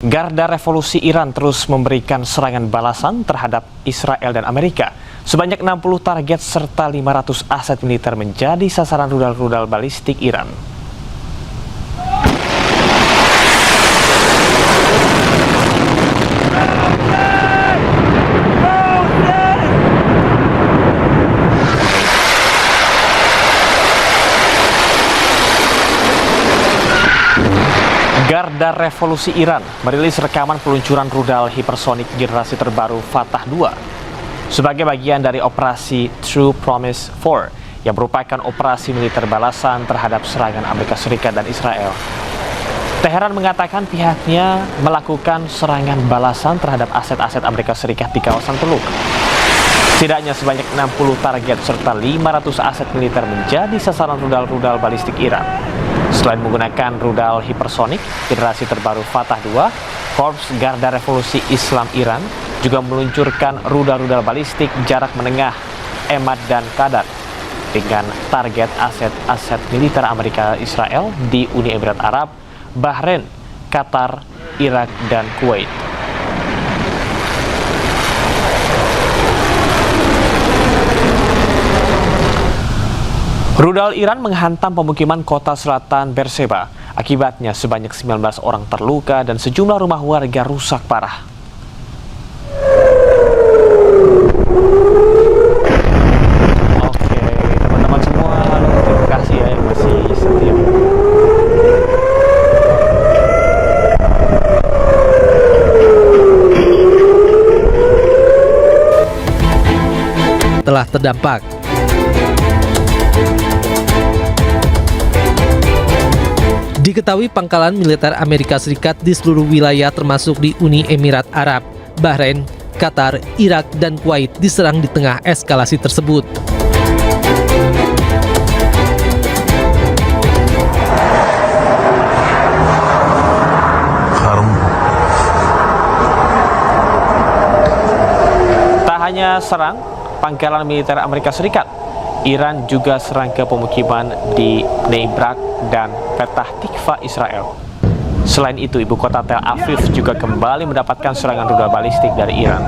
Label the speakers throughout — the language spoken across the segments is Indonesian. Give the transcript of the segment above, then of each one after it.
Speaker 1: Garda Revolusi Iran terus memberikan serangan balasan terhadap Israel dan Amerika. Sebanyak 60 target serta 500 aset militer menjadi sasaran rudal-rudal balistik Iran. Garda Revolusi Iran merilis rekaman peluncuran rudal hipersonik generasi terbaru Fatah 2 sebagai bagian dari operasi True Promise 4 yang merupakan operasi militer balasan terhadap serangan Amerika Serikat dan Israel. Teheran mengatakan pihaknya melakukan serangan balasan terhadap aset-aset Amerika Serikat di kawasan Teluk. Setidaknya sebanyak 60 target serta 500 aset militer menjadi sasaran rudal-rudal balistik Iran. Selain menggunakan rudal hipersonik generasi terbaru Fatah 2, Korps Garda Revolusi Islam Iran juga meluncurkan rudal-rudal balistik jarak menengah Emad dan Qadar dengan target aset-aset militer Amerika Israel di Uni Emirat Arab, Bahrain, Qatar, Irak, dan Kuwait. Rudal Iran menghantam pemukiman kota selatan Beersheba. Akibatnya sebanyak 19 orang terluka dan sejumlah rumah warga rusak parah. Oke, teman-teman semua, terima kasih ya yang masih setia.
Speaker 2: Telah terdampak. Diketahui pangkalan militer Amerika Serikat di seluruh wilayah termasuk di Uni Emirat Arab, Bahrain, Qatar, Irak, dan Kuwait diserang di tengah eskalasi tersebut.
Speaker 1: Tak hanya serang pangkalan militer Amerika Serikat, Iran juga serang ke pemukiman di Bnei Brak dan Petah Tikva, Israel. Selain itu, ibu kota Tel Aviv juga kembali mendapatkan serangan rudal balistik dari Iran.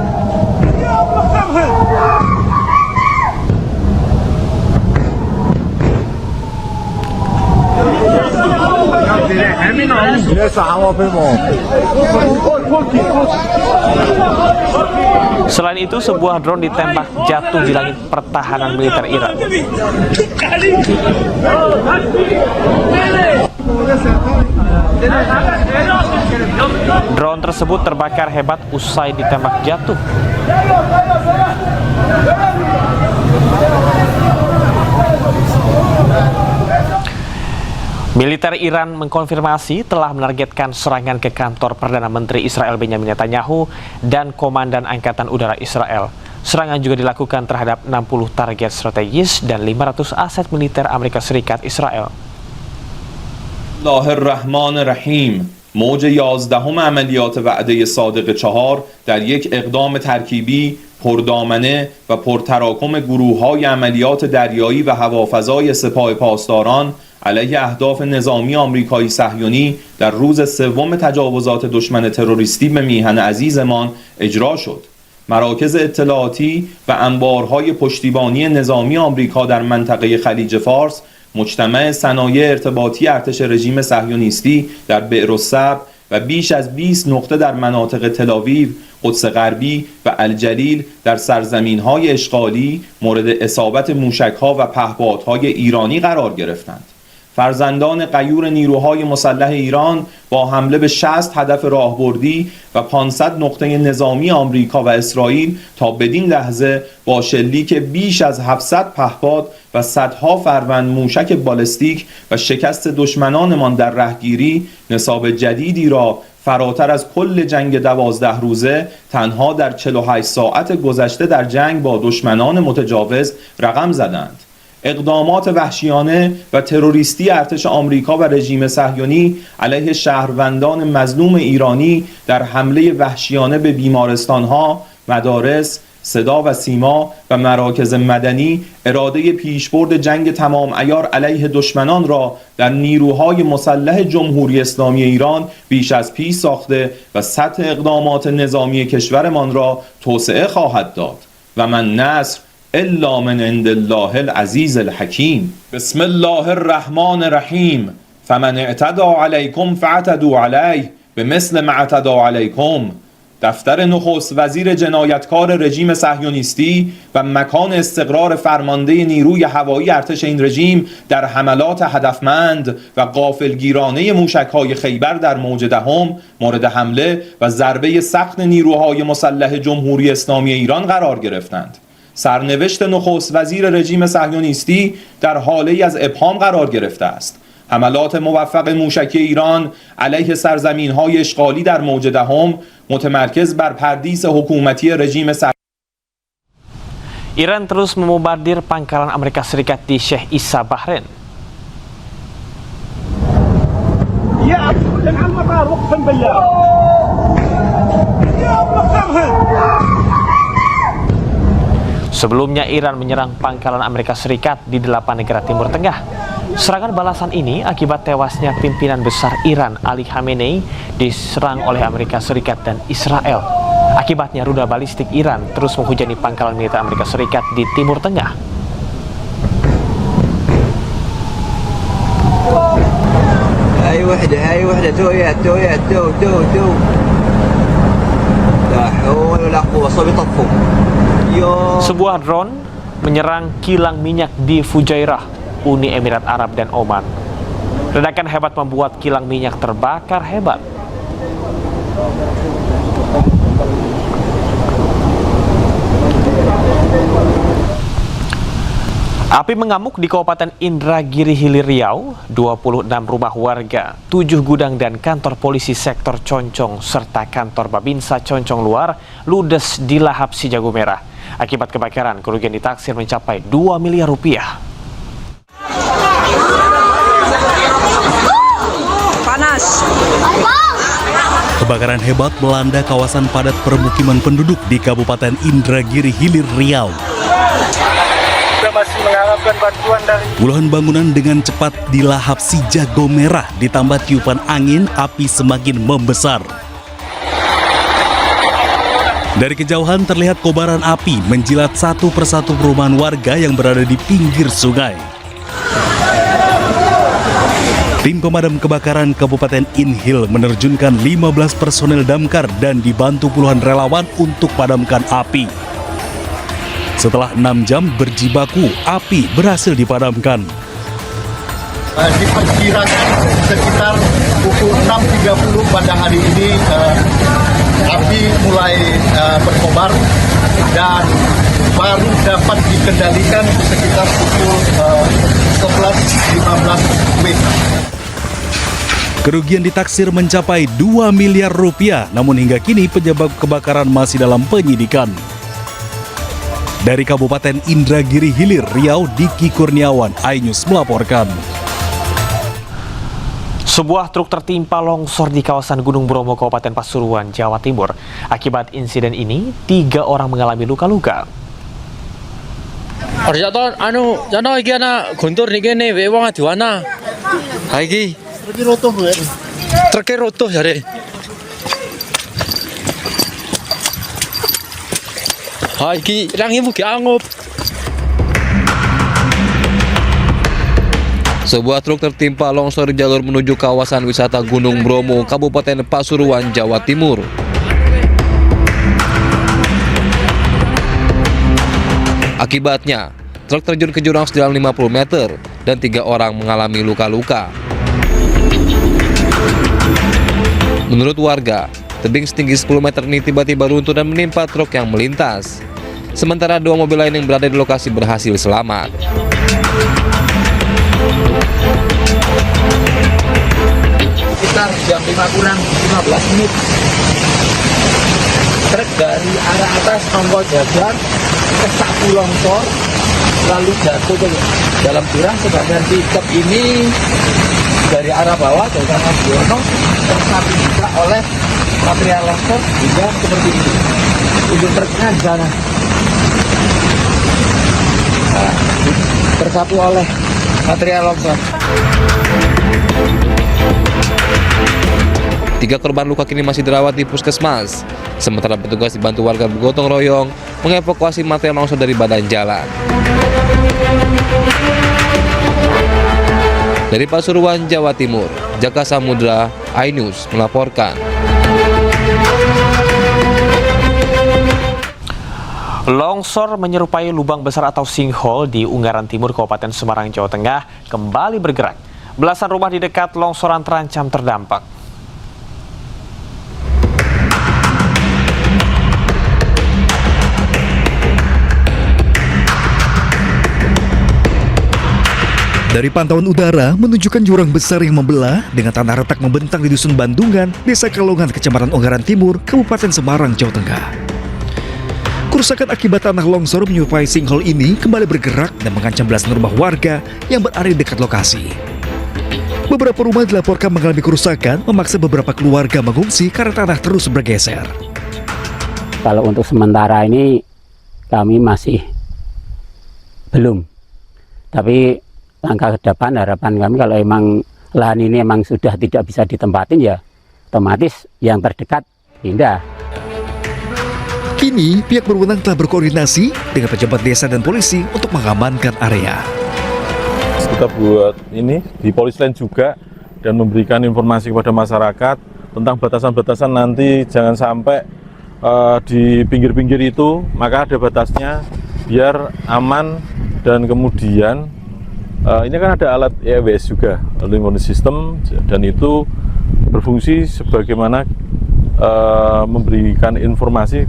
Speaker 1: Selain itu, sebuah drone ditembak jatuh di langit pertahanan militer Iran. Drone tersebut terbakar hebat usai ditembak jatuh. Militer Iran mengkonfirmasi telah menargetkan serangan ke kantor Perdana Menteri Israel Benjamin Netanyahu dan Komandan Angkatan Udara Israel. Serangan juga dilakukan terhadap 60 target strategis dan 500 aset militer Amerika Serikat Israel.
Speaker 3: Bismillahirrahmanirrahim. موج 11 عملیات وعده صادق 4 در یک اقدام ترکیبی پردامنه و پرتراکم گروه‌های عملیات دریایی و هوافضای سپاه پاسداران علیه اهداف نظامی آمریکایی صهیونی در روز سوم تجاوزات دشمن تروریستی به میهن عزیزمان اجرا شد. مراکز اطلاعاتی و انبارهای پشتیبانی نظامی آمریکا در منطقه خلیج فارس، مجتمع صنایع ارتباطی ارتش رژیم صهیونیستی در بئرالصبر و بیش از 20 نقطه در مناطق تل‌آویو، قدس غربی و الجلیل در سرزمین‌های اشغالی مورد اصابت موشک‌ها و پهپادهای ایرانی قرار گرفتند. فرزندان غیور نیروهای مسلح ایران با حمله به 60 هدف راهبردی و 500 نقطه نظامی آمریکا و اسرائیل تا بدین لحظه با شلیک بیش از 700 پهپاد و صدها فروند موشک بالستیک و شکست دشمنانمان در رهگیری نصاب جدیدی را فراتر از کل جنگ 12 روزه تنها در 48 ساعت گذشته در جنگ با دشمنان متجاوز رقم زدند. اقدامات وحشیانه و تروریستی ارتش آمریکا و رژیم صهیونی علیه شهروندان مظلوم ایرانی در حمله وحشیانه به بیمارستانها، مدارس، صدا و سیما و مراکز مدنی اراده پیشبرد جنگ تمام عیار علیه دشمنان را در نیروهای مسلح جمهوری اسلامی ایران بیش از پیش ساخته و سطح اقدامات نظامی کشورمان را توسعه خواهد داد و من نصر الا من عند الله العزیز الحکیم. بسم الله الرحمن الرحیم. فمن اعتدى علیکم فاعتدوا علیه بمثل ما اعتدى علیکم. دفتر نخست وزیر جنایتکار رژیم صهیونیستی و مکان استقرار فرمانده نیروی هوایی ارتش این رژیم در حملات هدفمند و غافلگیرانه موشک‌های خیبر در موج دهم مورد حمله و ضربه سخت نیروهای مسلح جمهوری اسلامی ایران قرار گرفتند. سرنوشت نخست وزیر رژیم صهیونیستی در حاله از ابهام قرار گرفته است. حملات موفق موشکی ایران علیه سرزمین‌های اشغالی در موج دهم متمرکز بر پردیس حکومتی رژیم
Speaker 1: Iran terus membombardir pangkalan Amerika Serikat di Sheikh Issa, Bahrain. Sebelumnya Iran menyerang pangkalan Amerika Serikat di 8 negara Timur Tengah. Serangan balasan ini akibat tewasnya pimpinan besar Iran Ali Khamenei diserang oleh Amerika Serikat dan Israel. Akibatnya rudal balistik Iran terus menghujani pangkalan militer Amerika Serikat di Timur Tengah.
Speaker 4: هاي وحدة تو لا حول ولا قوة صوب يطفوا.
Speaker 1: Sebuah drone menyerang kilang minyak di Fujairah, Uni Emirat Arab dan Oman. Ledakan hebat membuat kilang minyak terbakar hebat. Api mengamuk di Kabupaten Indragiri Hilir Riau, 26 rumah warga, 7 gudang dan kantor polisi sektor Concong serta kantor Babinsa Concong Luar ludes di lahap si Jago Merah. Akibat kebakaran, kerugian ditaksir mencapai 2 miliar rupiah.
Speaker 5: Panas.
Speaker 6: Kebakaran hebat melanda kawasan padat permukiman penduduk di Kabupaten Indragiri Hilir Riau.
Speaker 7: Kita masih mengharapkan bantuan dari
Speaker 6: Puluhan bangunan dengan cepat dilahap si Jago Merah, ditambah tiupan angin, api semakin membesar. Dari kejauhan terlihat kobaran api menjilat satu persatu perumahan warga yang berada di pinggir sungai. Tim pemadam kebakaran Kabupaten Inhil menerjunkan 15 personel damkar dan dibantu puluhan relawan untuk padamkan api. Setelah 6 jam berjibaku, api berhasil dipadamkan.
Speaker 8: Diperkirakan sekitar pukul 6.30 pada hari ini api mulai berkobar dan baru dapat dikendalikan sekitar pukul 11.15 WIB.
Speaker 6: Kerugian ditaksir mencapai 2 miliar rupiah, namun hingga kini penyebab kebakaran masih dalam penyidikan. Dari Kabupaten Indragiri Hilir Riau, Diki Kurniawan, iNews melaporkan.
Speaker 1: Sebuah truk tertimpa longsor di kawasan Gunung Bromo, Kabupaten Pasuruan, Jawa Timur. Akibat insiden ini, 3 orang mengalami luka-luka.
Speaker 9: Jana iki ana gontor niki ne wae wong aduana. Ha iki truk roto jare. Ha iki lang ibu ki angup.
Speaker 10: Sebuah truk tertimpa longsor di jalur menuju kawasan wisata Gunung Bromo, Kabupaten Pasuruan, Jawa Timur. Akibatnya, truk terjun ke jurang sedalam 50 meter dan 3 orang mengalami luka-luka. Menurut warga, tebing setinggi 10 meter ini tiba-tiba runtuh dan menimpa truk yang melintas. Sementara 2 mobil lain yang berada di lokasi berhasil selamat.
Speaker 4: Sekitar jam 5 kurang 15 menit. Truk dari arah atas nongol jajar ke sapu longsor lalu jatuh ke dalam jurang, sedangkan pickup ini dari arah bawah dari arah Biono tersapu juga oleh material longsor hingga seperti ini. Untuk truknya di sana. tersapu oleh material longsor.
Speaker 10: 3 korban luka kini masih dirawat di puskesmas. Sementara petugas dibantu warga bergotong royong mengevakuasi material longsor dari badan jalan. Dari Pasuruan, Jawa Timur, Jaka Samudra, iNews melaporkan.
Speaker 1: Longsor menyerupai lubang besar atau sinkhole di Ungaran Timur, Kabupaten Semarang, Jawa Tengah kembali bergerak. Belasan rumah di dekat longsoran terancam terdampak.
Speaker 6: Dari pantauan udara menunjukkan jurang besar yang membelah dengan tanah retak membentang di Dusun Bandungan, Desa Kalongan, Kecamatan Ungaran Timur, Kabupaten Semarang, Jawa Tengah. Kerusakan akibat tanah longsor menyerupai sinkhole ini kembali bergerak dan mengancam belasan rumah warga yang berada di dekat lokasi. Beberapa rumah dilaporkan mengalami kerusakan, memaksa beberapa keluarga mengungsi karena tanah terus bergeser.
Speaker 5: Kalau untuk sementara ini kami masih belum. Tapi langkah ke depan harapan kami kalau emang lahan ini emang sudah tidak bisa ditempatin ya otomatis yang terdekat pindah.
Speaker 6: Kini pihak berwenang telah berkoordinasi dengan pejabat desa dan polisi untuk mengamankan area.
Speaker 11: Kita buat ini di Polisland juga dan memberikan informasi kepada masyarakat tentang batasan-batasan nanti jangan sampai di pinggir-pinggir itu maka ada batasnya biar aman dan kemudian ini kan ada alat EWS juga, early warning system, dan itu berfungsi sebagaimana memberikan informasi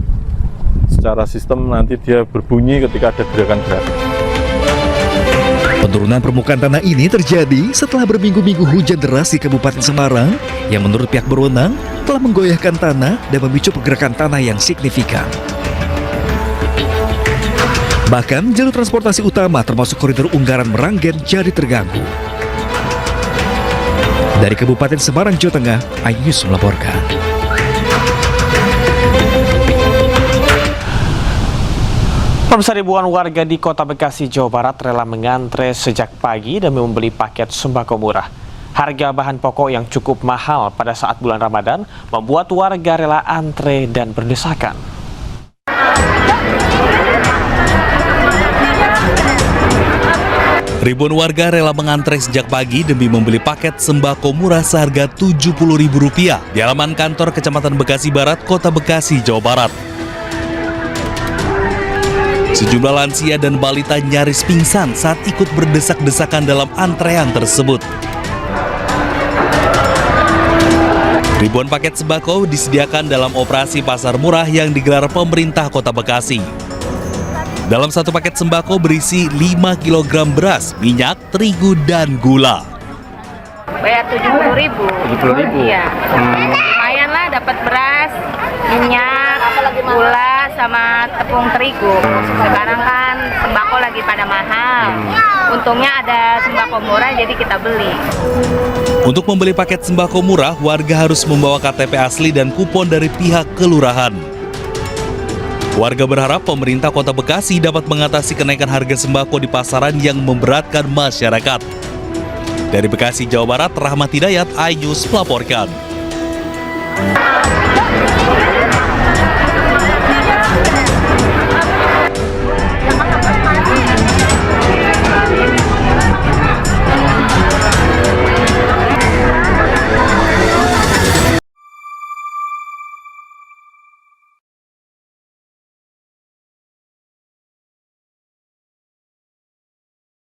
Speaker 11: secara sistem nanti dia berbunyi ketika ada gerakan-gerakan.
Speaker 6: Penurunan permukaan tanah ini terjadi setelah berminggu-minggu hujan deras di Kabupaten Semarang yang menurut pihak berwenang telah menggoyahkan tanah dan memicu pergerakan tanah yang signifikan. Bahkan jalur transportasi utama termasuk koridor Ungaran Meranggen jadi terganggu. Dari Kabupaten Semarang, Jawa Tengah, iNews melaporkan.
Speaker 1: Pemirsa, ribuan warga di Kota Bekasi, Jawa Barat rela mengantre sejak pagi demi membeli paket sembako murah. Harga bahan pokok yang cukup mahal pada saat bulan Ramadan membuat warga rela antre dan berdesakan.
Speaker 6: Ribuan warga rela mengantre sejak pagi demi membeli paket sembako murah seharga Rp70.000 di halaman kantor Kecamatan Bekasi Barat, Kota Bekasi, Jawa Barat. Sejumlah lansia dan balita nyaris pingsan saat ikut berdesak-desakan dalam antrean tersebut. Ribuan paket sembako disediakan dalam operasi pasar murah yang digelar pemerintah Kota Bekasi. Dalam satu paket sembako berisi 5 kg beras, minyak, terigu, dan gula.
Speaker 12: Bayar Rp70.000. Iya. Lumayan lah dapat beras, minyak, gula, sama tepung terigu. Sekarang kan sembako lagi pada mahal. Untungnya ada sembako murah jadi kita beli.
Speaker 6: Untuk membeli paket sembako murah, warga harus membawa KTP asli dan kupon dari pihak kelurahan. Warga berharap pemerintah Kota Bekasi dapat mengatasi kenaikan harga sembako di pasaran yang memberatkan masyarakat. Dari Bekasi, Jawa Barat, Rahmat Hidayat, iNews melaporkan.